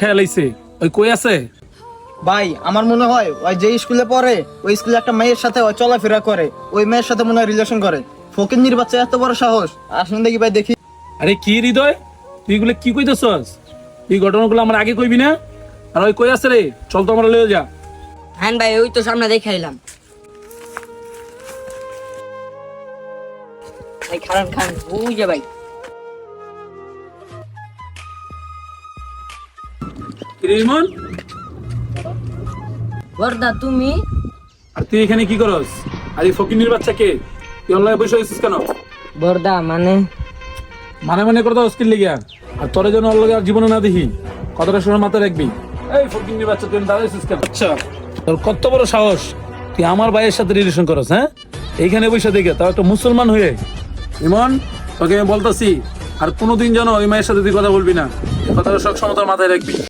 খেয়াল আইছে, ওই কই আছে? ভাই আমার মনে হয় ওই যে স্কুলে পড়ে ওই স্কুলে একটা মেয়ের সাথে ওই চলাফেরা করে, ওই মেয়ের সাথে মনে হয় রিলেশন করে। ফকিন্নির বাচ্চা এত বড় সাহস! আসুন দেখি ভাই, দেখি। আরে কি হৃদয়, তুই এগুলো কি কইতেছস? এই ঘটনাগুলো আমার আগে কইবি না? আর ওই কই আছে রে? চল তো আমরা লয়ে যা। হ্যাঁ ভাই, ওই তো সামনে দেখাইলাম। ভাই খান খান, ওই যে ভাই। রিমন, বর্দা তুমি? আর তুই এখানে কি করস? আর এই ফকিন্নির বাচ্চা কে? তুই অনলাইনে বসে আছিস কেন? বর্দা মানে মানে কথা স্কিল লিগিয়া, আর তোরে যেন অল্লগে আর জীবনে না দেখি, কথাটা শুনে মাথায় রাখবি। এই ফকিন্নির বাচ্চা, তুই দাঁড়াইছিস কেন? আচ্ছা, তোর কত বড় সাহস, তুই আমার ভাইয়ের সাথে রিলেশন করস? হ্যাঁ, এইখানে বসে দেখে, তাও একটা মুসলমান হয়ে। ইমন, তোকে আমি বলতেছি, আর কোনোদিন যেন ওই মায়ের সাথে তুই কথা বলবি না, এই কথাটা সব সময় তোর মাথায় রাখবি।